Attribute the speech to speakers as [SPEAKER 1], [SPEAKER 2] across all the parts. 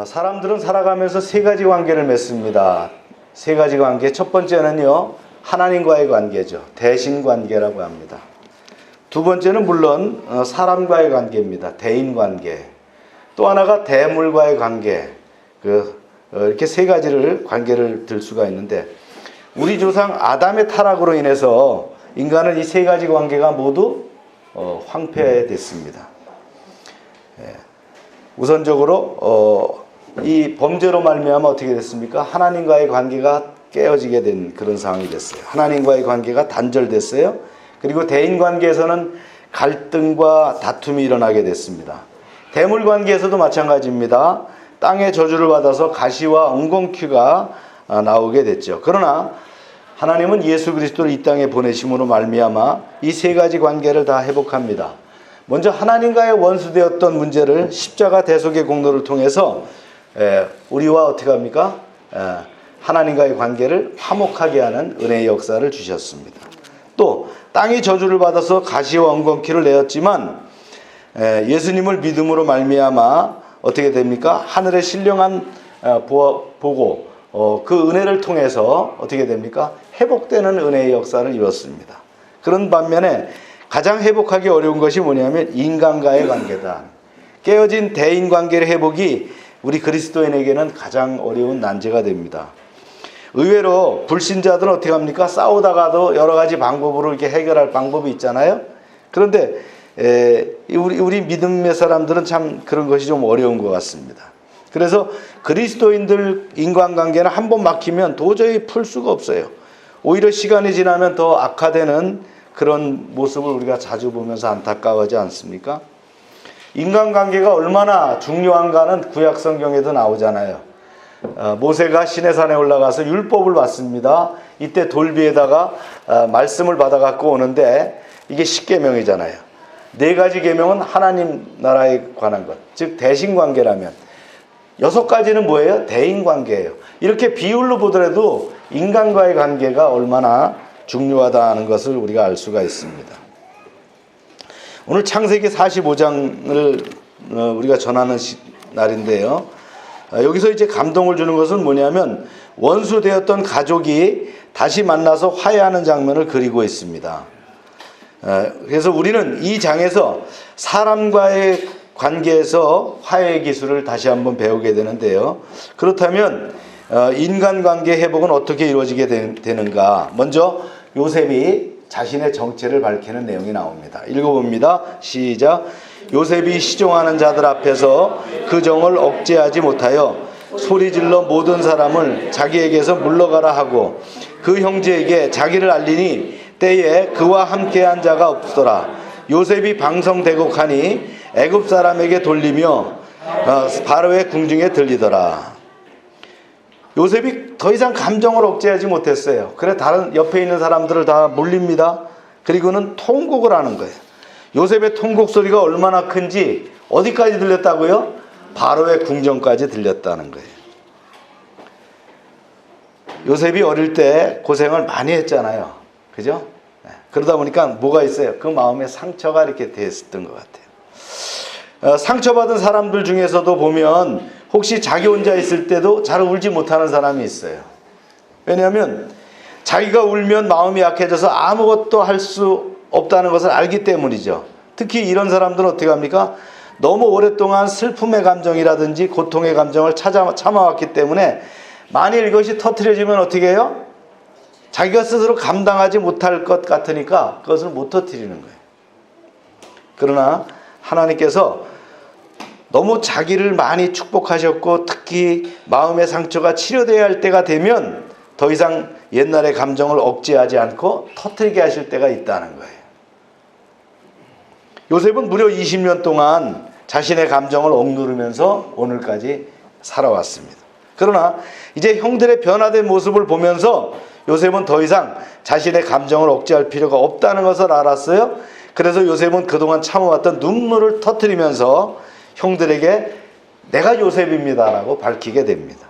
[SPEAKER 1] 사람들은 살아가면서 세 가지 관계를 맺습니다. 세 가지 관계. 첫 번째는요, 하나님과의 관계죠. 대신관계라고 합니다. 두 번째는 물론 사람과의 관계입니다. 대인관계. 또 하나가 대물과의 관계. 이렇게 세 가지를 관계를 들 수가 있는데, 우리 조상 아담의 타락으로 인해서 인간은 이 세 가지 관계가 모두 황폐됐습니다. 우선적으로 이 범죄로 말미암아 어떻게 됐습니까? 하나님과의 관계가 깨어지게 된 그런 상황이 됐어요. 하나님과의 관계가 단절됐어요. 그리고 대인관계에서는 갈등과 다툼이 일어나게 됐습니다. 대물관계에서도 마찬가지입니다. 땅의 저주를 받아서 가시와 엉겅퀴가 나오게 됐죠. 그러나 하나님은 예수 그리스도를 이 땅에 보내심으로 말미암아 이 세 가지 관계를 다 회복합니다. 먼저 하나님과의 원수되었던 문제를 십자가 대속의 공로를 통해서 우리와 어떻게 합니까? 하나님과의 관계를 화목하게 하는 은혜의 역사를 주셨습니다. 또 땅이 저주를 받아서 가시와 엉겅퀴를 내었지만 예수님을 믿음으로 말미암아 어떻게 됩니까? 하늘의 신령한 보고 그 은혜를 통해서 어떻게 됩니까? 회복되는 은혜의 역사를 이뤘습니다. 그런 반면에 가장 회복하기 어려운 것이 뭐냐면 인간과의 관계다. 깨어진 대인관계의 회복이 우리 그리스도인에게는 가장 어려운 난제가 됩니다. 의외로 불신자들은 어떻게 합니까? 싸우다가도 여러 가지 방법으로 이렇게 해결할 방법이 있잖아요. 그런데 우리 믿음의 사람들은 참 그런 것이 좀 어려운 것 같습니다. 그래서 그리스도인들 인간관계는 한 번 막히면 도저히 풀 수가 없어요. 오히려 시간이 지나면 더 악화되는 그런 모습을 우리가 자주 보면서 안타까워하지 않습니까? 인간관계가 얼마나 중요한가는 구약 성경에도 나오잖아요. 모세가 시내산에 올라가서 율법을 받습니다. 이때 돌비에다가 말씀을 받아갖고 오는데 이게 10계명이잖아요. 네 가지 계명은 하나님 나라에 관한 것, 즉 대신관계라면 6가지는 뭐예요? 대인관계예요. 이렇게 비율로 보더라도 인간과의 관계가 얼마나 중요하다는 것을 우리가 알 수가 있습니다. 오늘 창세기 45장을 우리가 전하는 날인데요. 여기서 이제 감동을 주는 것은 뭐냐면 원수되었던 가족이 다시 만나서 화해하는 장면을 그리고 있습니다. 그래서 우리는 이 장에서 사람과의 관계에서 화해의 기술을 다시 한번 배우게 되는데요. 그렇다면 인간관계 회복은 어떻게 이루어지게 되는가? 먼저 요셉이 자신의 정체를 밝히는 내용이 나옵니다. 읽어봅니다. 시작. 요셉이 시종하는 자들 앞에서 그 정을 억제하지 못하여 소리질러 모든 사람을 자기에게서 물러가라 하고 그 형제에게 자기를 알리니 때에 그와 함께한 자가 없더라. 요셉이 방성대곡하니 애굽 사람에게 돌리며 바로의 궁중에 들리더라. 요셉이 더 이상 감정을 억제하지 못했어요. 그래 다른 옆에 있는 사람들을 다 물립니다. 그리고는 통곡을 하는 거예요. 요셉의 통곡 소리가 얼마나 큰지 어디까지 들렸다고요? 바로의 궁전까지 들렸다는 거예요. 요셉이 어릴 때 고생을 많이 했잖아요. 그죠? 그러다 보니까 뭐가 있어요? 그 마음에 상처가 이렇게 됐었던 것 같아요. 상처받은 사람들 중에서도 보면 혹시 자기 혼자 있을 때도 잘 울지 못하는 사람이 있어요. 왜냐하면 자기가 울면 마음이 약해져서 아무것도 할 수 없다는 것을 알기 때문이죠. 특히 이런 사람들은 어떻게 합니까? 너무 오랫동안 슬픔의 감정이라든지 고통의 감정을 참아왔기 때문에 만일 이것이 터트려지면 어떻게 해요? 자기가 스스로 감당하지 못할 것 같으니까 그것을 못 터뜨리는 거예요. 그러나 하나님께서 너무 자기를 많이 축복하셨고 특히 마음의 상처가 치료되어야 할 때가 되면 더 이상 옛날의 감정을 억제하지 않고 터뜨리게 하실 때가 있다는 거예요. 요셉은 무려 20년 동안 자신의 감정을 억누르면서 오늘까지 살아왔습니다. 그러나 이제 형들의 변화된 모습을 보면서 요셉은 더 이상 자신의 감정을 억제할 필요가 없다는 것을 알았어요. 그래서 요셉은 그동안 참아왔던 눈물을 터뜨리면서 형들에게 내가 요셉입니다 라고 밝히게 됩니다.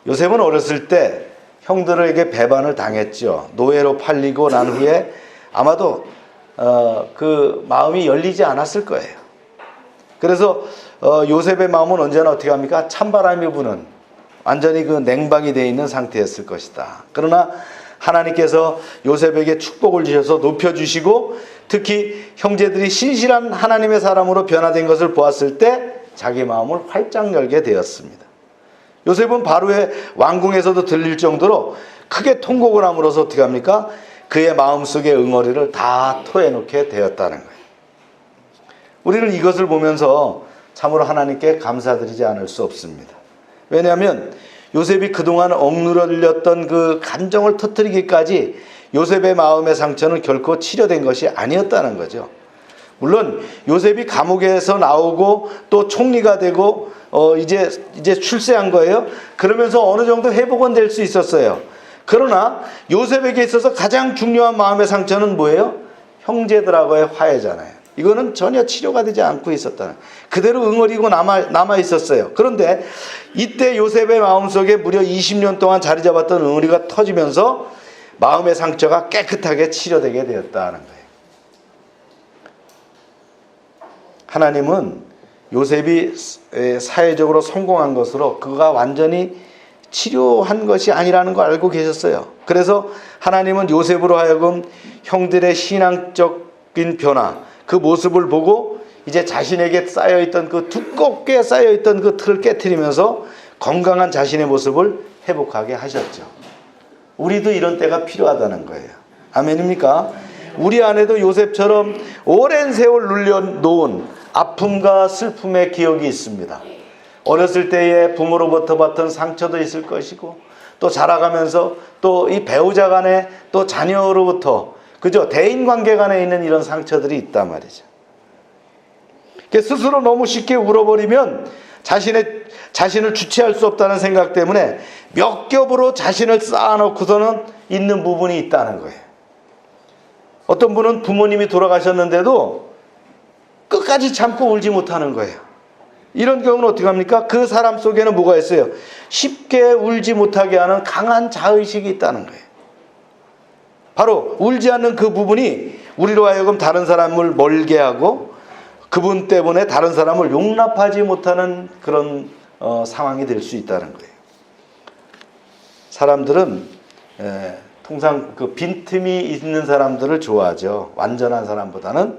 [SPEAKER 1] 요셉은 어렸을 때 형들에게 배반을 당했죠. 노예로 팔리고 난 후에 아마도 그 마음이 열리지 않았을 거예요. 그래서 요셉의 마음은 언제나 어떻게 합니까? 찬바람이 부는 완전히 그 냉방이 되어 있는 상태였을 것이다. 그러나 하나님께서 요셉에게 축복을 주셔서 높여주시고 특히 형제들이 신실한 하나님의 사람으로 변화된 것을 보았을 때 자기 마음을 활짝 열게 되었습니다. 요셉은 바로의 왕궁에서도 들릴 정도로 크게 통곡을 함으로써 어떻게 합니까? 그의 마음속의 응어리를 다 토해놓게 되었다는 거예요. 우리는 이것을 보면서 참으로 하나님께 감사드리지 않을 수 없습니다. 왜냐하면 요셉이 그동안 억누르렸던 그 감정을 터뜨리기까지 요셉의 마음의 상처는 결코 치료된 것이 아니었다는 거죠. 물론 요셉이 감옥에서 나오고 또 총리가 되고 이제 출세한 거예요. 그러면서 어느 정도 회복은 될 수 있었어요. 그러나 요셉에게 있어서 가장 중요한 마음의 상처는 뭐예요? 형제들하고의 화해잖아요. 이거는 전혀 치료가 되지 않고 있었다는, 그대로 응어리고 남아 있었어요. 그런데 이때 요셉의 마음속에 무려 20년 동안 자리 잡았던 응어리가 터지면서 마음의 상처가 깨끗하게 치료되게 되었다는 거예요. 하나님은 요셉이 사회적으로 성공한 것으로 그가 완전히 치료한 것이 아니라는 걸 알고 계셨어요. 그래서 하나님은 요셉으로 하여금 형들의 신앙적인 변화, 그 모습을 보고 이제 자신에게 쌓여있던 그 두껍게 쌓여있던 그 틀을 깨트리면서 건강한 자신의 모습을 회복하게 하셨죠. 우리도 이런 때가 필요하다는 거예요. 아멘입니까? 우리 안에도 요셉처럼 오랜 세월 눌려놓은 아픔과 슬픔의 기억이 있습니다. 어렸을 때에 부모로부터 받던 상처도 있을 것이고, 또 자라가면서 또 이 배우자 간에 또 자녀로부터, 그죠? 대인관계 간에 있는 이런 상처들이 있단 말이죠. 스스로 너무 쉽게 울어버리면 자신을 주체할 수 없다는 생각 때문에 몇 겹으로 자신을 쌓아놓고서는 있는 부분이 있다는 거예요. 어떤 분은 부모님이 돌아가셨는데도 끝까지 참고 울지 못하는 거예요. 이런 경우는 어떻게 합니까? 그 사람 속에는 뭐가 있어요? 쉽게 울지 못하게 하는 강한 자의식이 있다는 거예요. 바로 울지 않는 그 부분이 우리로 하여금 다른 사람을 멀게 하고 그분 때문에 다른 사람을 용납하지 못하는 그런 상황이 될 수 있다는 거예요. 사람들은 통상 그 빈틈이 있는 사람들을 좋아하죠. 완전한 사람보다는.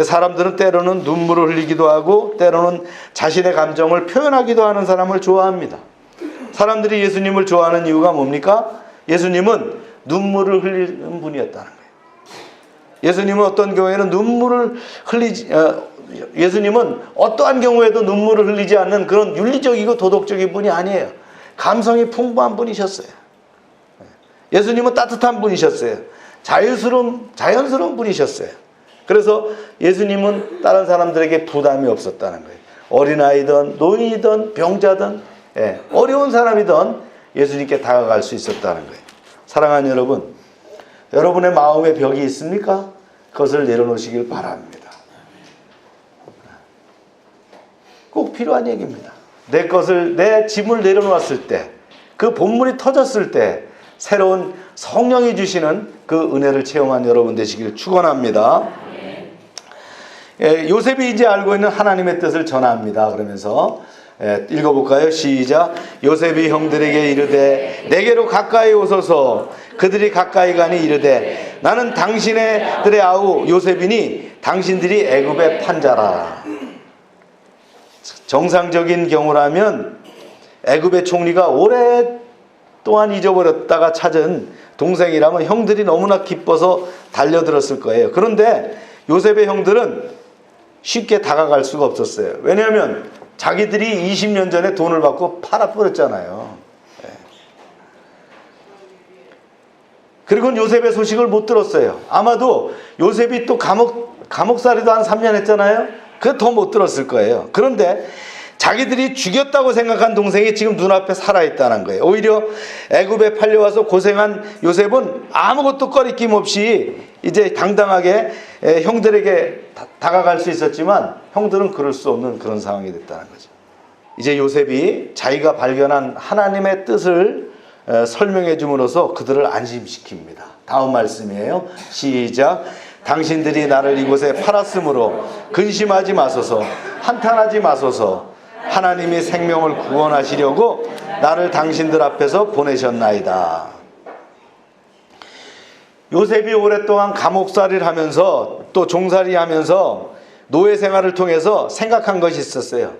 [SPEAKER 1] 사람들은 때로는 눈물을 흘리기도 하고 때로는 자신의 감정을 표현하기도 하는 사람을 좋아합니다. 사람들이 예수님을 좋아하는 이유가 뭡니까? 예수님은 눈물을 흘리는 분이었다는 거예요. 예수님은 어떤 경우에는 예수님은 어떠한 경우에도 눈물을 흘리지 않는 그런 윤리적이고 도덕적인 분이 아니에요. 감성이 풍부한 분이셨어요. 예수님은 따뜻한 분이셨어요. 자연스러운 분이셨어요. 그래서 예수님은 다른 사람들에게 부담이 없었다는 거예요. 어린아이든 노인이든 병자든 어려운 사람이든 예수님께 다가갈 수 있었다는 거예요. 사랑하는 여러분, 여러분의 마음에 벽이 있습니까? 그것을 내려놓으시길 바랍니다. 꼭 필요한 얘기입니다. 내 짐을 내려놓았을 때, 그 본물이 터졌을 때 새로운 성령이 주시는 그 은혜를 체험한 여러분 되시길 축원합니다. 요셉이 이제 알고 있는 하나님의 뜻을 전합니다. 그러면서 읽어볼까요? 시작. 요셉이 형들에게 이르되 내게로 가까이 오소서. 그들이 가까이 가니 이르되 나는 당신들의 아우 요셉이니 당신들이 애굽의 판자라. 정상적인 경우라면 애굽의 총리가 오랫동안 잊어버렸다가 찾은 동생이라면 형들이 너무나 기뻐서 달려들었을 거예요. 그런데 요셉의 형들은 쉽게 다가갈 수가 없었어요. 왜냐하면 자기들이 20년 전에 돈을 받고 팔아버렸잖아요. 그리고 요셉의 소식을 못 들었어요. 아마도 요셉이 또 감옥살이도 한 3년 했잖아요. 그거 더 못 들었을 거예요. 그런데 자기들이 죽였다고 생각한 동생이 지금 눈앞에 살아있다는 거예요. 오히려 애굽에 팔려와서 고생한 요셉은 아무것도 꺼리낌 없이 이제 당당하게 형들에게 다가갈 수 있었지만 형들은 그럴 수 없는 그런 상황이 됐다는 거죠. 이제 요셉이 자기가 발견한 하나님의 뜻을 설명해 줌으로써 그들을 안심시킵니다. 다음 말씀이에요. 시작. 당신들이 나를 이곳에 팔았으므로 근심하지 마소서, 한탄하지 마소서. 하나님이 생명을 구원하시려고 나를 당신들 앞에서 보내셨나이다. 요셉이 오랫동안 감옥살이를 하면서 또 종살이 하면서 노예 생활을 통해서 생각한 것이 있었어요.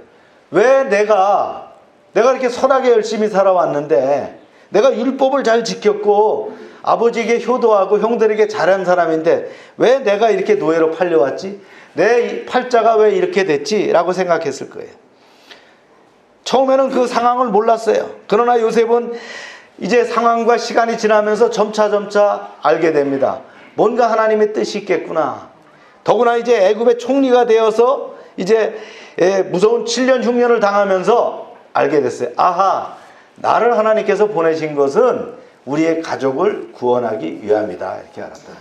[SPEAKER 1] 왜 내가 이렇게 선하게 열심히 살아왔는데, 내가 율법을 잘 지켰고 아버지에게 효도하고 형들에게 잘한 사람인데 왜 내가 이렇게 노예로 팔려왔지? 내 팔자가 왜 이렇게 됐지? 라고 생각했을 거예요. 처음에는 그 상황을 몰랐어요. 그러나 요셉은 이제 상황과 시간이 지나면서 점차 알게 됩니다. 뭔가 하나님의 뜻이 있겠구나. 더구나 이제 애굽의 총리가 되어서 이제 무서운 7년 흉년을 당하면서 알게 됐어요. 아하, 나를 하나님께서 보내신 것은 우리의 가족을 구원하기 위함이다. 이렇게 알았다.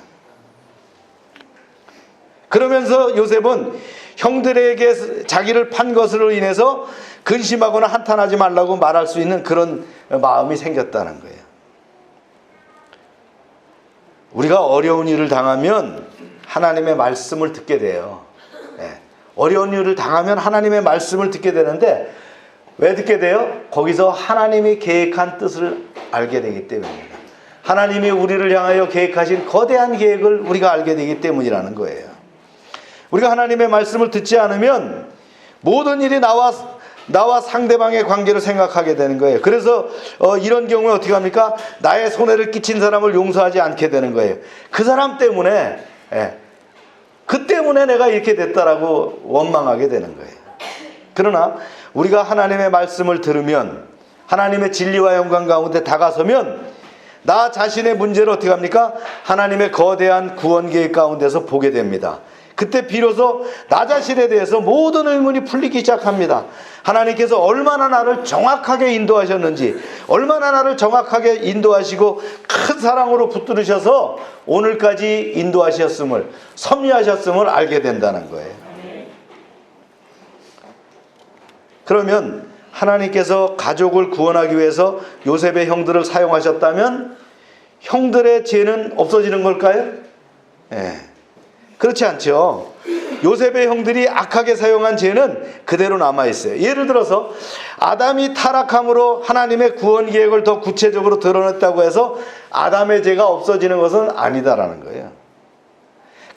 [SPEAKER 1] 그러면서 요셉은 형들에게 자기를 판 것으로 인해서 근심하거나 한탄하지 말라고 말할 수 있는 그런 마음이 생겼다는 거예요. 우리가 어려운 일을 당하면 하나님의 말씀을 듣게 돼요. 어려운 일을 당하면 하나님의 말씀을 듣게 되는데 왜 듣게 돼요? 거기서 하나님이 계획한 뜻을 알게 되기 때문입니다. 하나님이 우리를 향하여 계획하신 거대한 계획을 우리가 알게 되기 때문이라는 거예요. 우리가 하나님의 말씀을 듣지 않으면 모든 일이 나와 상대방의 관계를 생각하게 되는 거예요. 그래서 이런 경우에 어떻게 합니까? 나의 손해를 끼친 사람을 용서하지 않게 되는 거예요. 그 사람 때문에 그 때문에 내가 이렇게 됐다라고 원망하게 되는 거예요. 그러나 우리가 하나님의 말씀을 들으면, 하나님의 진리와 영광 가운데 다가서면 나 자신의 문제를 어떻게 합니까? 하나님의 거대한 구원 계획 가운데서 보게 됩니다. 그때 비로소 나 자신에 대해서 모든 의문이 풀리기 시작합니다. 하나님께서 얼마나 나를 정확하게 인도하셨는지, 얼마나 나를 정확하게 인도하시고 큰 사랑으로 붙들으셔서 오늘까지 인도하셨음을, 섭리하셨음을 알게 된다는 거예요. 그러면 하나님께서 가족을 구원하기 위해서 요셉의 형들을 사용하셨다면 형들의 죄는 없어지는 걸까요? 그렇지 않죠. 요셉의 형들이 악하게 사용한 죄는 그대로 남아있어요. 예를 들어서 아담이 타락함으로 하나님의 구원 계획을 더 구체적으로 드러냈다고 해서 아담의 죄가 없어지는 것은 아니다라는 거예요.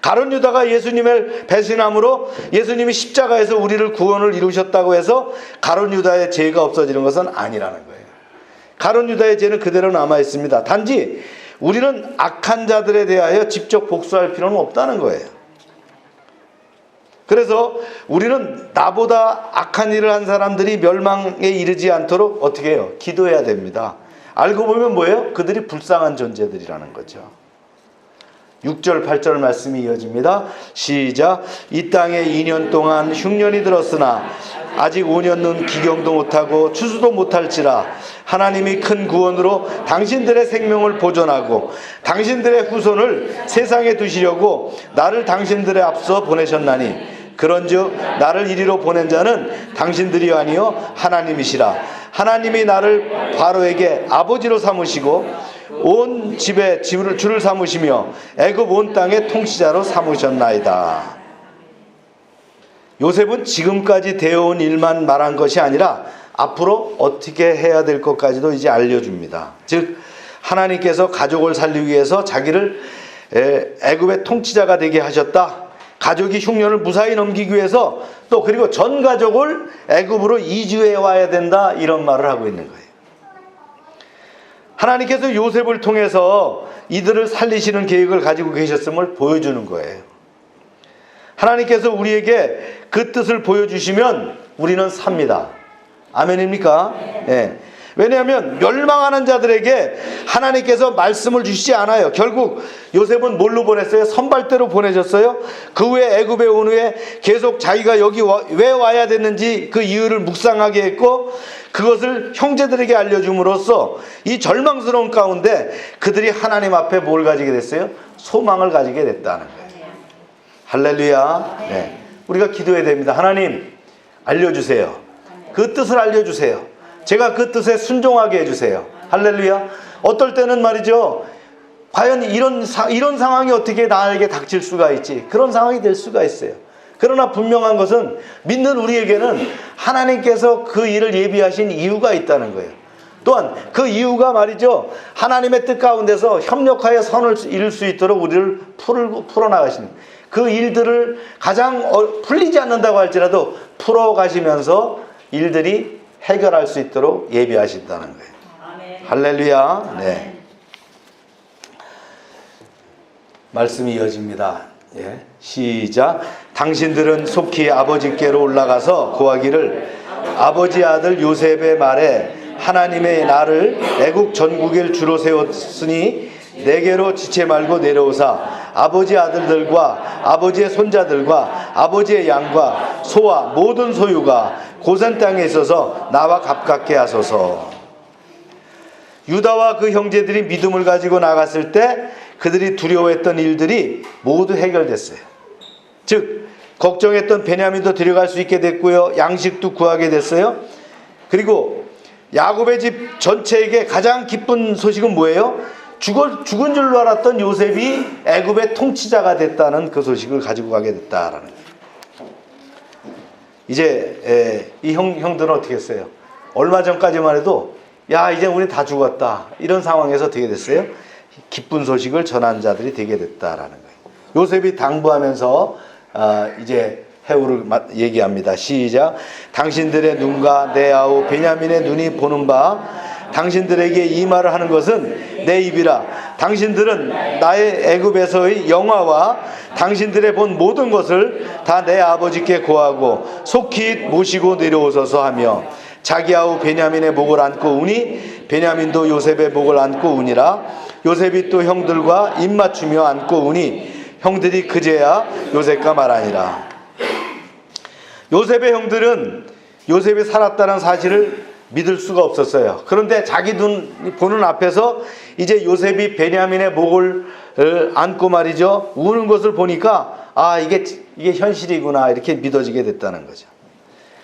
[SPEAKER 1] 가룟 유다가 예수님을 배신함으로 예수님이 십자가에서 우리를 구원을 이루셨다고 해서 가룟 유다의 죄가 없어지는 것은 아니라는 거예요. 가룟 유다의 죄는 그대로 남아있습니다. 단지 우리는 악한 자들에 대하여 직접 복수할 필요는 없다는 거예요. 그래서 우리는 나보다 악한 일을 한 사람들이 멸망에 이르지 않도록 어떻게 해요? 기도해야 됩니다. 알고 보면 뭐예요? 그들이 불쌍한 존재들이라는 거죠. 6절 8절 말씀이 이어집니다. 시작. 이 땅에 2년 동안 흉년이 들었으나 아직 5년은 기경도 못하고 추수도 못할지라 하나님이 큰 구원으로 당신들의 생명을 보존하고 당신들의 후손을 세상에 두시려고 나를 당신들의 앞서 보내셨나니 그런즉 나를 이리로 보낸 자는 당신들이 아니요 하나님이시라. 하나님이 나를 바로에게 아버지로 삼으시고 온 집에 주를 삼으시며 애굽 온 땅의 통치자로 삼으셨나이다. 요셉은 지금까지 되어온 일만 말한 것이 아니라 앞으로 어떻게 해야 될 것까지도 이제 알려줍니다. 즉 하나님께서 가족을 살리기 위해서 자기를 애굽의 통치자가 되게 하셨다. 가족이 흉년을 무사히 넘기기 위해서 또 그리고 전 가족을 애굽으로 이주해 와야 된다. 이런 말을 하고 있는 거예요. 하나님께서 요셉을 통해서 이들을 살리시는 계획을 가지고 계셨음을 보여주는 거예요. 하나님께서 우리에게 그 뜻을 보여주시면 우리는 삽니다. 아멘입니까? 네. 왜냐하면 멸망하는 자들에게 하나님께서 말씀을 주시지 않아요. 결국 요셉은 뭘로 보냈어요? 선발대로 보내셨어요. 그 후에 애굽에 온 후에 계속 자기가 여기 왜 와야 됐는지 그 이유를 묵상하게 했고 그것을 형제들에게 알려줌으로써 이 절망스러운 가운데 그들이 하나님 앞에 뭘 가지게 됐어요? 소망을 가지게 됐다는 거예요. 할렐루야. 네. 우리가 기도해야 됩니다. 하나님 알려주세요. 그 뜻을 알려주세요. 제가 그 뜻에 순종하게 해주세요. 할렐루야. 어떨 때는 말이죠, 과연 이런 상황이 어떻게 나에게 닥칠 수가 있지? 그런 상황이 될 수가 있어요. 그러나 분명한 것은 믿는 우리에게는 하나님께서 그 일을 예비하신 이유가 있다는 거예요. 또한 그 이유가 말이죠, 하나님의 뜻 가운데서 협력하여 선을 이룰 수 있도록 우리를 풀어나가시는 그 일들을 가장 풀리지 않는다고 할지라도 풀어가시면서 일들이 해결할 수 있도록 예비하신다는 거예요. 아멘. 할렐루야. 네. 말씀이 이어집니다. 예. 시작. 당신들은 속히 아버지께로 올라가서 구하기를, 아버지 아들 요셉의 말에 하나님의 나를 애국 전국일 주로 세웠으니 내게로 지체 말고 내려오사 아버지 아들들과 아버지의 손자들과 아버지의 양과 소와 모든 소유가 고센 땅에 있어서 나와 가깝게 하소서. 유다와 그 형제들이 믿음을 가지고 나갔을 때 그들이 두려워했던 일들이 모두 해결됐어요. 즉 걱정했던 베냐민도 데려갈 수 있게 됐고요, 양식도 구하게 됐어요. 그리고 야곱의 집 전체에게 가장 기쁜 소식은 뭐예요? 죽은 줄로 알았던 요셉이 애굽의 통치자가 됐다는 그 소식을 가지고 가게 됐다라는 거예요. 이제 이 형들은 어떻게 했어요? 얼마 전까지만 해도 야, 이제 우리 다 죽었다, 이런 상황에서 어떻게 됐어요? 기쁜 소식을 전한 자들이 되게 됐다라는 거예요. 요셉이 당부하면서 이제 해후를 얘기합니다. 시작. 당신들의 눈과 내 아우 베냐민의 눈이 보는 바 당신들에게 이 말을 하는 것은 내 입이라. 당신들은 나의 애굽에서의 영화와 당신들의 본 모든 것을 다 내 아버지께 고하고 속히 모시고 내려오소서 하며 자기 아우 베냐민의 목을 안고 우니 베냐민도 요셉의 목을 안고 우니라. 요셉이 또 형들과 입맞추며 안고 우니 형들이 그제야 요셉과 말하니라. 요셉의 형들은 요셉이 살았다는 사실을 믿을 수가 없었어요. 그런데 자기 눈 보는 앞에서 이제 요셉이 베냐민의 목을 안고 말이죠, 우는 것을 보니까 아, 이게 현실이구나, 이렇게 믿어지게 됐다는 거죠.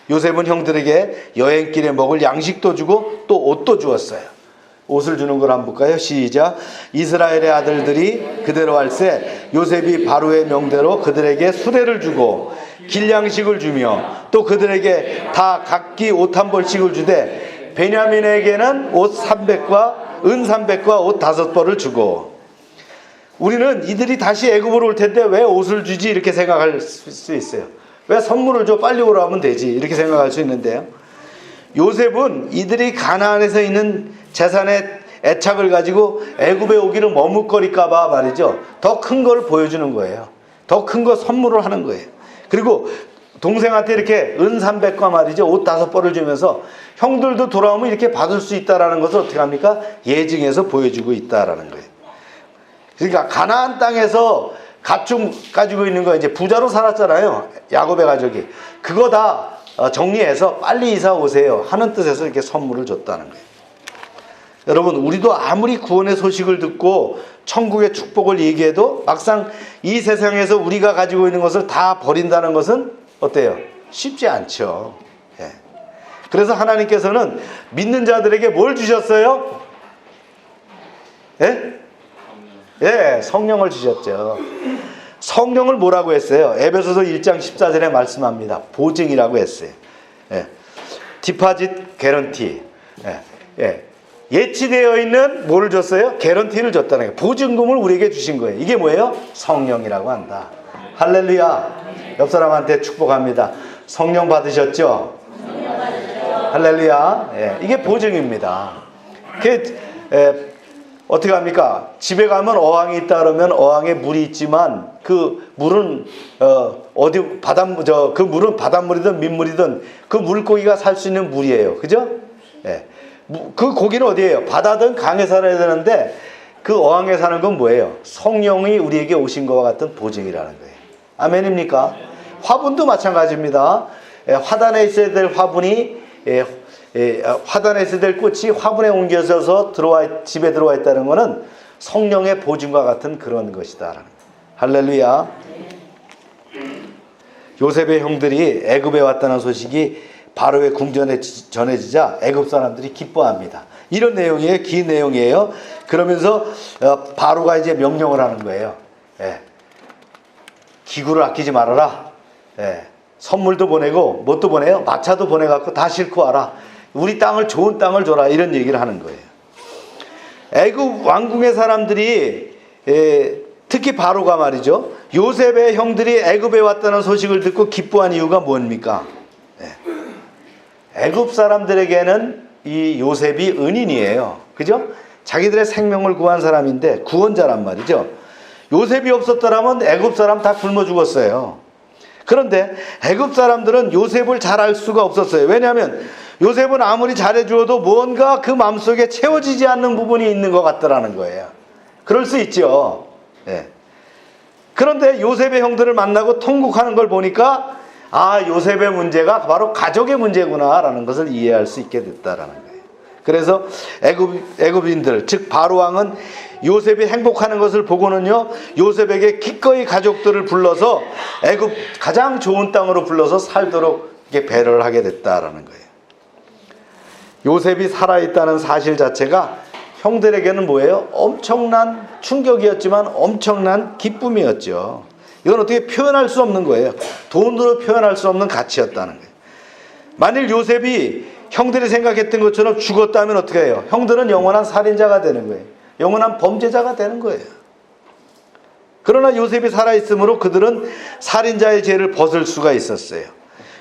[SPEAKER 1] 요셉은 형들에게 여행길에 먹을 양식도 주고 또 옷도 주었어요. 옷을 주는 걸 한번 볼까요? 시작. 이스라엘의 아들들이 그대로 할세 요셉이 바로의 명대로 그들에게 수레를 주고 길양식을 주며 또 그들에게 다 각기 옷 한 벌씩을 주되 베냐민에게는 옷 300과 은 300과 옷 5벌을 주고. 우리는 이들이 다시 애굽으로 올 텐데 왜 옷을 주지, 이렇게 생각할 수 있어요. 왜 선물을 줘, 빨리 오라 하면 되지, 이렇게 생각할 수 있는데요, 요셉은 이들이 가나안에서 있는 재산의 애착을 가지고 애굽에 오기를 머뭇거릴까 봐 말이죠, 더 큰 걸 보여주는 거예요. 더 큰 거 선물을 하는 거예요. 그리고 동생한테 이렇게 은 300과 말이죠, 옷 5벌을 주면서 형들도 돌아오면 이렇게 받을 수 있다라는 것을 어떻게 합니까? 예증해서 보여주고 있다라는 거예요. 그러니까 가나안 땅에서 가축 가지고 있는 거, 이제 부자로 살았잖아요, 야곱의 가족이. 그거 다 정리해서 빨리 이사 오세요 하는 뜻에서 이렇게 선물을 줬다는 거예요. 여러분, 우리도 아무리 구원의 소식을 듣고 천국의 축복을 얘기해도 막상 이 세상에서 우리가 가지고 있는 것을 다 버린다는 것은 어때요? 쉽지 않죠. 예. 그래서 하나님께서는 믿는 자들에게 뭘 주셨어요? 예? 예, 성령을 주셨죠. 성령을 뭐라고 했어요? 에베소서 1장 14절에 말씀합니다. 보증이라고 했어요. 예. 디파짓 개런티. 예. 예. 예치되어 있는 뭐를 줬어요? 개런티를 줬다는 거예요. 보증금을 우리에게 주신 거예요. 이게 뭐예요? 성령이라고 한다. 할렐루야. 옆 사람한테 축복합니다. 성령 받으셨죠? 할렐루야. 예. 이게 보증입니다. 어떻게 합니까? 집에 가면 어항이 있다 그러면 어항에 물이 있지만 그 물은 그 물은 바닷물이든 민물이든 그 물고기가 살 수 있는 물이에요. 그죠? 예. 그 고기는 어디예요? 바다든 강에 살아야 되는데 그 어항에 사는 건 뭐예요? 성령이 우리에게 오신 것과 같은 보증이라는 거예요. 아멘입니까? 화분도 마찬가지입니다. 화단에 있어야 될 화분이 화단에 있어야 될 꽃이 화분에 옮겨져서 집에 들어와 있다는 것은 성령의 보증과 같은 그런 것이다. 할렐루야. 요셉의 형들이 애굽에 왔다는 소식이 바로의 궁전에 전해지자 애굽 사람들이 기뻐합니다. 이런 내용이에요. 긴 내용이에요. 그러면서 바로가 이제 명령을 하는 거예요. 예. 기구를 아끼지 말아라. 예. 선물도 보내고 뭣도 보내요? 마차도 보내갖고 다 싣고 와라. 우리 땅을, 좋은 땅을 줘라. 이런 얘기를 하는 거예요. 애굽 왕궁의 사람들이 특히 바로가 말이죠. 요셉의 형들이 애굽에 왔다는 소식을 듣고 기뻐한 이유가 뭡니까? 애굽 사람들에게는 이 요셉이 은인이에요. 그죠? 자기들의 생명을 구한 사람인데 구원자란 말이죠. 요셉이 없었더라면 애굽 사람 다 굶어 죽었어요. 그런데 애굽 사람들은 요셉을 잘 알 수가 없었어요. 왜냐하면 요셉은 아무리 잘해주어도 뭔가 그 마음속에 채워지지 않는 부분이 있는 것 같더라는 거예요. 그럴 수 있죠. 예. 그런데 요셉의 형들을 만나고 통곡하는 걸 보니까 아, 요셉의 문제가 바로 가족의 문제구나라는 것을 이해할 수 있게 됐다라는 거예요. 그래서 애굽인들, 즉 바로 왕은 요셉이 행복하는 것을 보고는요, 요셉에게 기꺼이 가족들을 불러서 애굽 가장 좋은 땅으로 불러서 살도록 이렇게 배려를 하게 됐다라는 거예요. 요셉이 살아있다는 사실 자체가 형들에게는 뭐예요? 엄청난 충격이었지만 엄청난 기쁨이었죠. 이건 어떻게 표현할 수 없는 거예요. 돈으로 표현할 수 없는 가치였다는 거예요. 만일 요셉이 형들이 생각했던 것처럼 죽었다면 어떻게 해요? 형들은 영원한 살인자가 되는 거예요. 영원한 범죄자가 되는 거예요. 그러나 요셉이 살아있으므로 그들은 살인자의 죄를 벗을 수가 있었어요.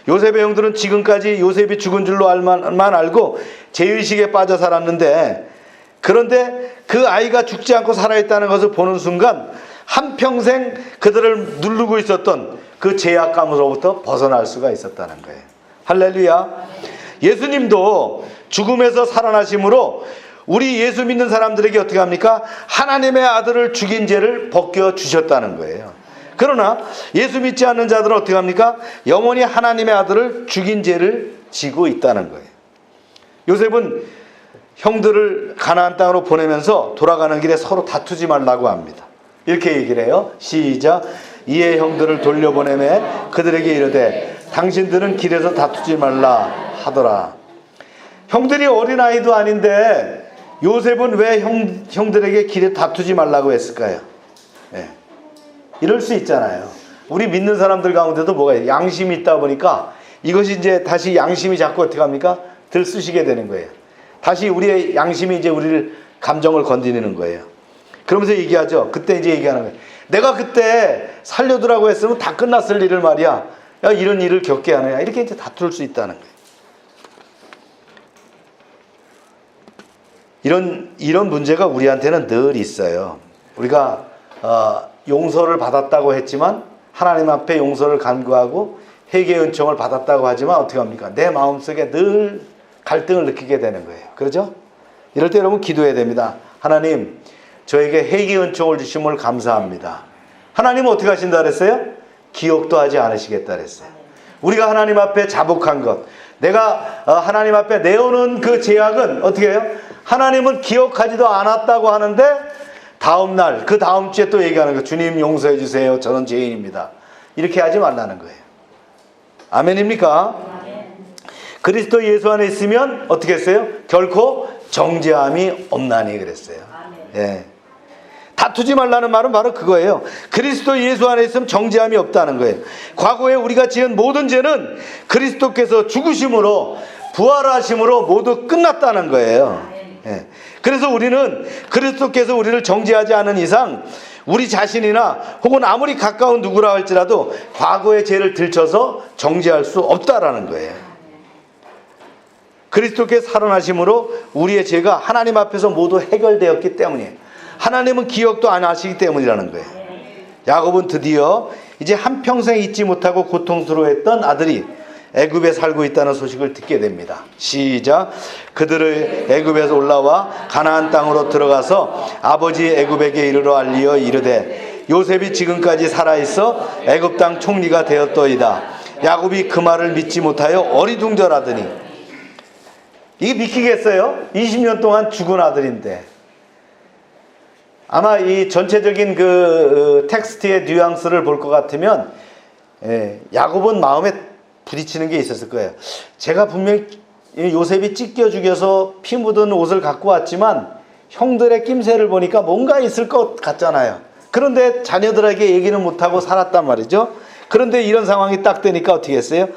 [SPEAKER 1] 요셉의 형들은 지금까지 요셉이 죽은 줄로 알만 알고 죄의식에 빠져 살았는데, 그런데 그 아이가 죽지 않고 살아있다는 것을 보는 순간 한평생 그들을 누르고 있었던 그 죄악감으로부터 벗어날 수가 있었다는 거예요. 할렐루야. 예수님도 죽음에서 살아나심으로 우리 예수 믿는 사람들에게 어떻게 합니까? 하나님의 아들을 죽인 죄를 벗겨주셨다는 거예요. 그러나 예수 믿지 않는 자들은 어떻게 합니까? 영원히 하나님의 아들을 죽인 죄를 지고 있다는 거예요. 요셉은 형들을 가나안 땅으로 보내면서 돌아가는 길에 서로 다투지 말라고 합니다. 이렇게 얘기를 해요. 시작. 이에 형들을 돌려보내매 그들에게 이르되 당신들은 길에서 다투지 말라 하더라. 형들이 어린아이도 아닌데 요셉은 왜 형들에게 길에 다투지 말라고 했을까요? 네. 이럴 수 있잖아요. 우리 믿는 사람들 가운데도 뭐가 있어요? 양심이 있다 보니까 이것이 이제 다시 양심이 자꾸 어떻게 합니까? 들쑤시게 되는 거예요. 다시 우리의 양심이 이제 우리를 감정을 건드리는 거예요. 그러면서 얘기하죠. 그때 이제 얘기하는 거예요. 내가 그때 살려두라고 했으면 다 끝났을 일을 말이야. 야, 이런 일을 겪게 하느냐. 이렇게 이제 다툴 수 있다는 거예요. 이런 문제가 우리한테는 늘 있어요. 우리가 용서를 받았다고 했지만 하나님 앞에 용서를 간구하고 회개의 은총을 받았다고 하지만 어떻게 합니까? 내 마음속에 늘 갈등을 느끼게 되는 거예요. 그렇죠? 이럴 때 여러분 기도해야 됩니다. 하나님, 저에게 회개의 은총을 주심을 감사합니다. 하나님은 어떻게 하신다 그랬어요? 기억도 하지 않으시겠다 그랬어요. 우리가 하나님 앞에 자복한 것, 내가 하나님 앞에 내오는 그 죄악은 어떻게 해요? 하나님은 기억하지도 않았다고 하는데 다음날, 그 다음 주에 또 얘기하는 거예요. 주님 용서해 주세요. 저는 죄인입니다. 이렇게 하지 말라는 거예요. 아멘입니까? 그리스도 예수 안에 있으면 어떻게 했어요? 결코 정죄함이 없나니 그랬어요. 예. 다투지 말라는 말은 바로 그거예요. 그리스도 예수 안에 있으면 정죄함이 없다는 거예요. 과거에 우리가 지은 모든 죄는 그리스도께서 죽으심으로 부활하심으로 모두 끝났다는 거예요. 예. 그래서 우리는 그리스도께서 우리를 정죄하지 않은 이상 우리 자신이나 혹은 아무리 가까운 누구라 할지라도 과거의 죄를 들춰서 정죄할 수 없다라는 거예요. 그리스도께서 살아나심으로 우리의 죄가 하나님 앞에서 모두 해결되었기 때문이에요. 하나님은 기억도 안 하시기 때문이라는 거예요. 야곱은 드디어 이제 한평생 잊지 못하고 고통스러워했던 아들이 애굽에 살고 있다는 소식을 듣게 됩니다. 시작. 그들을 애굽에서 올라와 가나안 땅으로 들어가서 아버지 애굽에게 이르러 알리어 이르되 요셉이 지금까지 살아있어 애굽 땅 총리가 되었더이다. 야곱이 그 말을 믿지 못하여 어리둥절하더니, 이게 믿기겠어요? 20년 동안 죽은 아들인데. 아마 이 전체적인 그 텍스트의 뉘앙스를 볼 것 같으면 야곱은 마음에 부딪히는 게 있었을 거예요. 제가 분명히 이 요셉이 찢겨 죽여서 피 묻은 옷을 갖고 왔지만 형들의 낌새를 보니까 뭔가 있을 것 같잖아요. 그런데 자녀들에게 얘기는 못하고 살았단 말이죠. 그런데 이런 상황이 딱 되니까 어떻게 했어요?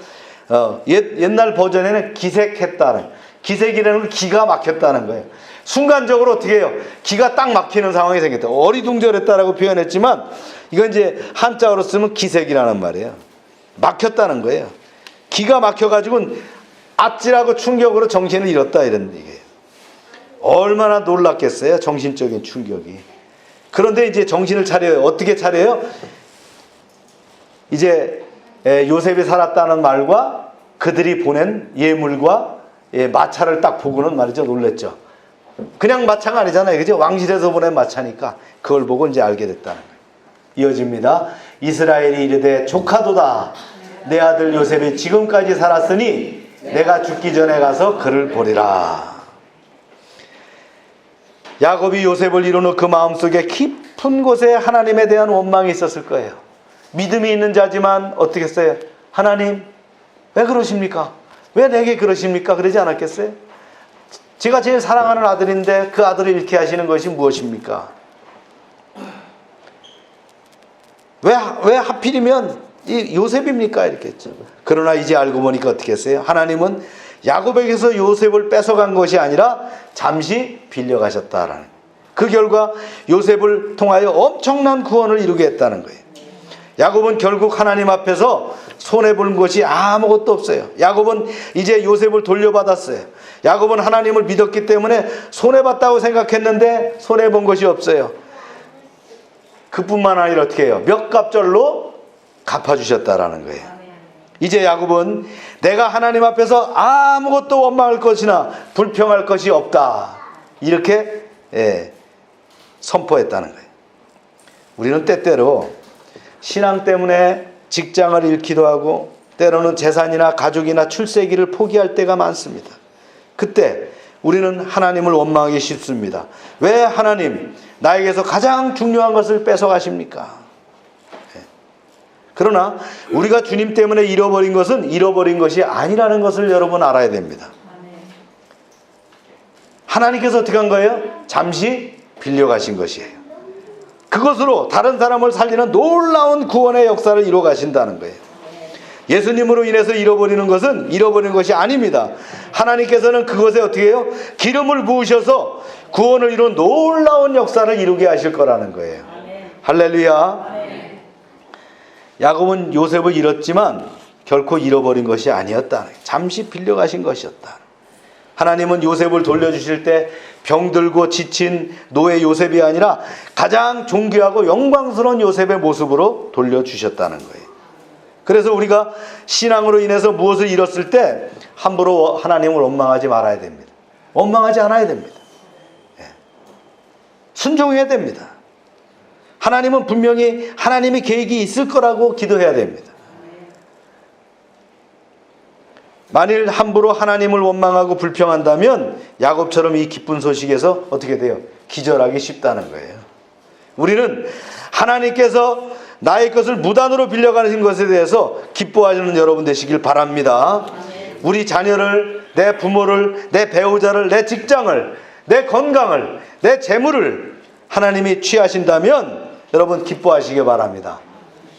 [SPEAKER 1] 옛날 버전에는 기색했다는, 기색이라는 건 기가 막혔다는 거예요. 순간적으로 어떻게 해요? 기가 딱 막히는 상황이 생겼다. 어리둥절했다라고 표현했지만 이건 이제 한자어로 쓰면 기색이라는 말이에요. 막혔다는 거예요. 기가 막혀가지고 아찔하고 충격으로 정신을 잃었다 이런 얘기예요. 얼마나 놀랐겠어요? 정신적인 충격이. 그런데 이제 정신을 차려요. 어떻게 차려요? 이제 요셉이 살았다는 말과 그들이 보낸 예물과 마차를 딱 보고는 말이죠. 놀랬죠. 그냥 마차가 아니잖아요. 그죠? 왕실에서 보낸 마차니까 그걸 보고 이제 알게 됐다는 거예요. 이어집니다. 이스라엘이 이르되 조카도다. 내 아들 요셉이 지금까지 살았으니 내가 죽기 전에 가서 그를 보리라. 야곱이 요셉을 이루는 그 마음속에 깊은 곳에 하나님에 대한 원망이 있었을 거예요. 믿음이 있는 자지만 어떻게 했어요? 하나님 왜 그러십니까? 왜 내게 그러십니까? 그러지 않았겠어요? 제가 제일 사랑하는 아들인데 그 아들을 잃게 하시는 것이 무엇입니까? 왜 하필이면 이 요셉입니까? 이렇게 했죠. 그러나 이제 알고 보니까 어떻게 했어요? 하나님은 야곱에게서 요셉을 뺏어간 것이 아니라 잠시 빌려가셨다라는, 그 결과 요셉을 통하여 엄청난 구원을 이루게 했다는 거예요. 야곱은 결국 하나님 앞에서 손해본 것이 아무것도 없어요. 야곱은 이제 요셉을 돌려받았어요. 야곱은 하나님을 믿었기 때문에 손해봤다고 생각했는데 손해본 것이 없어요. 그뿐만 아니라 어떻게 해요? 몇 갑절로 갚아주셨다라는 거예요. 이제 야곱은 내가 하나님 앞에서 아무것도 원망할 것이나 불평할 것이 없다, 이렇게 선포했다는 거예요. 우리는 때때로 신앙 때문에 직장을 잃기도 하고 때로는 재산이나 가족이나 출세기를 포기할 때가 많습니다. 그때 우리는 하나님을 원망하기 쉽습니다. 왜 하나님 나에게서 가장 중요한 것을 뺏어가십니까? 그러나 우리가 주님 때문에 잃어버린 것은 잃어버린 것이 아니라는 것을 여러분 알아야 됩니다. 하나님께서 어떻게 한 거예요? 잠시 빌려가신 것이에요. 그것으로 다른 사람을 살리는 놀라운 구원의 역사를 이루어 가신다는 거예요. 예수님으로 인해서 잃어버리는 것은 잃어버리는 것이 아닙니다. 하나님께서는 그것에 어떻게 해요? 기름을 부으셔서 구원을 이룬 놀라운 역사를 이루게 하실 거라는 거예요. 할렐루야. 야곱은 요셉을 잃었지만 결코 잃어버린 것이 아니었다. 잠시 빌려가신 것이었다. 하나님은 요셉을 돌려주실 때 병들고 지친 노예 요셉이 아니라 가장 존귀하고 영광스러운 요셉의 모습으로 돌려주셨다는 거예요. 그래서 우리가 신앙으로 인해서 무엇을 잃었을 때 함부로 하나님을 원망하지 말아야 됩니다. 원망하지 않아야 됩니다. 순종해야 됩니다. 하나님은 분명히 하나님의 계획이 있을 거라고 기도해야 됩니다. 만일 함부로 하나님을 원망하고 불평한다면 야곱처럼 이 기쁜 소식에서 어떻게 돼요? 기절하기 쉽다는 거예요. 우리는 하나님께서 나의 것을 무단으로 빌려가는 것에 대해서 기뻐하시는 여러분 되시길 바랍니다. 우리 자녀를, 내 부모를, 내 배우자를, 내 직장을, 내 건강을, 내 재물을 하나님이 취하신다면 여러분 기뻐하시기 바랍니다.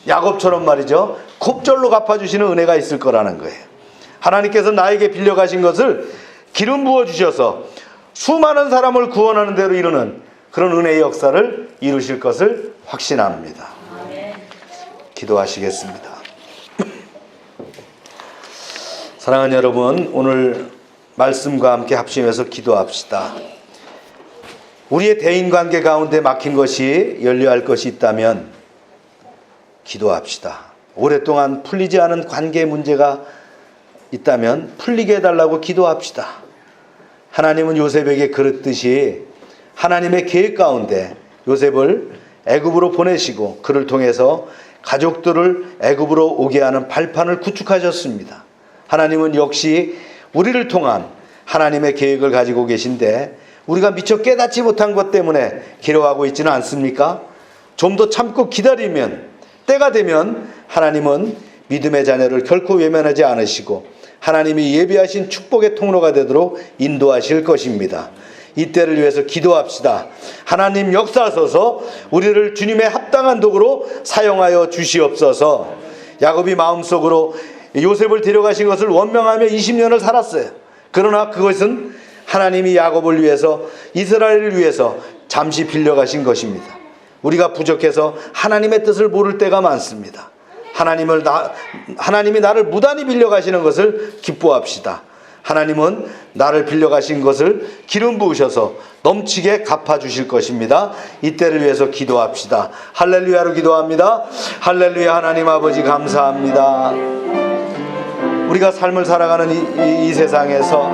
[SPEAKER 1] 야곱처럼 말이죠, 곱절로 갚아주시는 은혜가 있을 거라는 거예요. 하나님께서 나에게 빌려가신 것을 기름 부어주셔서 수많은 사람을 구원하는 대로 이루는 그런 은혜의 역사를 이루실 것을 확신합니다. 기도하시겠습니다. 사랑하는 여러분, 오늘 말씀과 함께 합심해서 기도합시다. 우리의 대인관계 가운데 막힌 것이 열려할 것이 있다면 기도합시다. 오랫동안 풀리지 않은 관계 문제가 있다면 풀리게 해달라고 기도합시다. 하나님은 요셉에게 그랬듯이 하나님의 계획 가운데 요셉을 애굽으로 보내시고 그를 통해서 가족들을 애굽으로 오게 하는 발판을 구축하셨습니다. 하나님은 역시 우리를 통한 하나님의 계획을 가지고 계신데 우리가 미처 깨닫지 못한 것 때문에 기로하고 있지는 않습니까? 좀 더 참고 기다리면 때가 되면 하나님은 믿음의 자녀를 결코 외면하지 않으시고 하나님이 예비하신 축복의 통로가 되도록 인도하실 것입니다. 이때를 위해서 기도합시다. 하나님 역사하소서. 우리를 주님의 합당한 도구로 사용하여 주시옵소서. 야곱이 마음속으로 요셉을 데려가신 것을 원망하며 20년을 살았어요. 그러나 그것은 하나님이 야곱을 위해서, 이스라엘을 위해서 잠시 빌려가신 것입니다. 우리가 부족해서 하나님의 뜻을 모를 때가 많습니다. 하나님이 나를 무단히 빌려가시는 것을 기뻐합시다. 하나님은 나를 빌려가신 것을 기름 부으셔서 넘치게 갚아주실 것입니다. 이때를 위해서 기도합시다. 할렐루야로 기도합니다. 할렐루야. 하나님 아버지 감사합니다. 우리가 삶을 살아가는 이 세상에서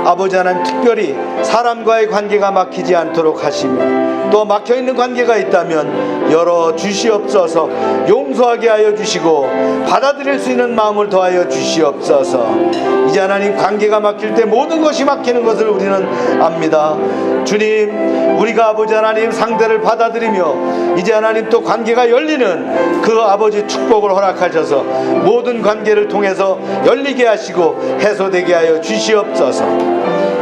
[SPEAKER 1] 아버지 하나님, 특별히 사람과의 관계가 막히지 않도록 하시며 또 막혀있는 관계가 있다면 열어주시옵소서. 용서하게 하여 주시고 받아들일 수 있는 마음을 더하여 주시옵소서. 이제 하나님, 관계가 막힐 때 모든 것이 막히는 것을 우리는 압니다. 주님, 우리가 아버지 하나님 상대를 받아들이며 이제 하나님 또 관계가 열리는 그 아버지 축복을 허락하셔서 모든 관계를 통해서 열리게 하시고 해소되게 하여 주시옵소서.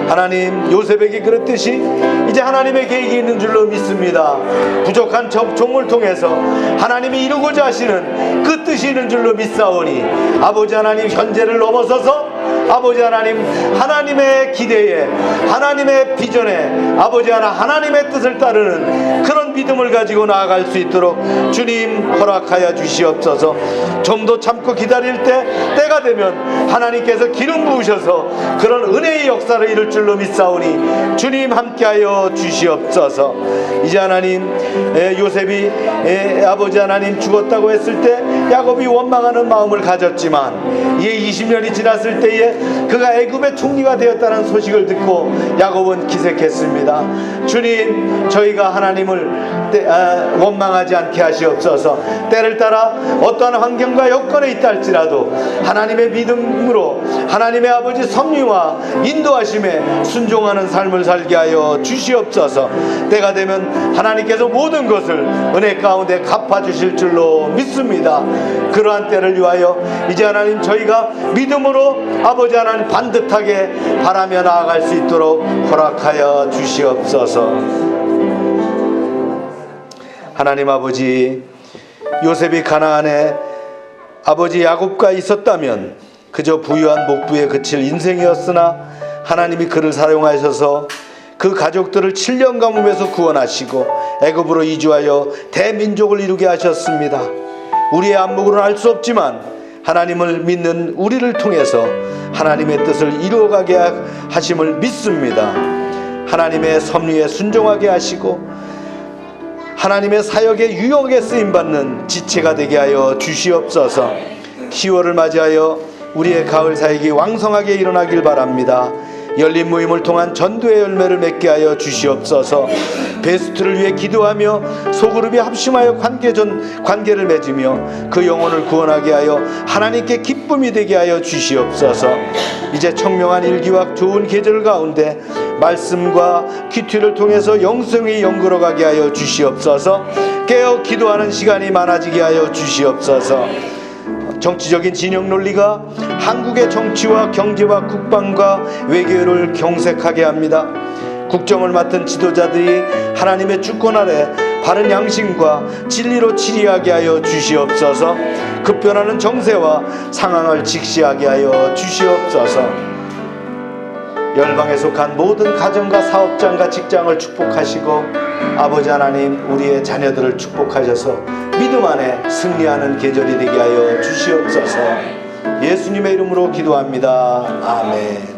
[SPEAKER 1] 하나님, 요셉에게 그랬듯이 이제 하나님의 계획이 있는 줄로 믿습니다. 부족한 종을 통해서 하나님이 이루고자 하시는 그 뜻이 있는 줄로 믿사오니 아버지 하나님, 현재를 넘어서서 아버지 하나님, 하나님의 기대에, 하나님의 비전에 아버지 하나님의 뜻을 따르는 그런 믿음을 가지고 나아갈 수 있도록 주님 허락하여 주시옵소서. 좀 더 참고 기다릴 때가 되면 하나님께서 기름 부으셔서 그런 은혜의 역사를 이룰 줄로 믿사오니 주님 함께하여 주시옵소서. 이제 하나님, 요셉이 아버지 하나님 죽었다고 했을 때 야곱이 원망하는 마음을 가졌지만 이제 20년이 지났을 때에 그가 애굽의 총리가 되었다는 소식을 듣고 야곱은 기색했습니다. 주님, 저희가 하나님을 원망하지 않게 하시옵소서. 때를 따라 어떠한 환경과 여건에 있다 할지라도 하나님의 믿음으로 하나님의 아버지 섭리와 인도하심에 순종하는 삶을 살게 하여 주시옵소서. 때가 되면 하나님께서 모든 것을 은혜 가운데 갚아주실 줄로 믿습니다. 그러한 때를 위하여 이제 하나님, 저희가 믿음으로 아버지 하나님 반듯하게 바라며 나아갈 수 있도록 허락하여 주시옵소서. 하나님 아버지, 요셉이 가나안에 아버지 야곱과 있었다면 그저 부유한 목부에 그칠 인생이었으나 하나님이 그를 사용하셔서 그 가족들을 7년 가뭄에서 구원하시고 애굽으로 이주하여 대민족을 이루게 하셨습니다. 우리의 안목으로는 알 수 없지만 하나님을 믿는 우리를 통해서 하나님의 뜻을 이루어가게 하심을 믿습니다. 하나님의 섭리에 순종하게 하시고 하나님의 사역에 유용하게 쓰임받는 지체가 되게 하여 주시옵소서. 10월을 맞이하여 우리의 가을 사역이 왕성하게 일어나길 바랍니다. 열린 모임을 통한 전도의 열매를 맺게 하여 주시옵소서. 베스트를 위해 기도하며 소그룹이 합심하여 관계를 맺으며 그 영혼을 구원하게 하여 하나님께 기쁨이 되게 하여 주시옵소서. 이제 청명한 일기와 좋은 계절 가운데 말씀과 큐티를 통해서 영성이 연결어가게 하여 주시옵소서. 깨어 기도하는 시간이 많아지게 하여 주시옵소서. 정치적인 진영 논리가 한국의 정치와 경제와 국방과 외교를 경색하게 합니다. 국정을 맡은 지도자들이 하나님의 주권 아래 바른 양심과 진리로 치리하게 하여 주시옵소서. 급변하는 정세와 상황을 직시하게 하여 주시옵소서. 열방에 속한 모든 가정과 사업장과 직장을 축복하시고 아버지 하나님, 우리의 자녀들을 축복하셔서 믿음 안에 승리하는 계절이 되게 하여 주시옵소서. 예수님의 이름으로 기도합니다. 아멘.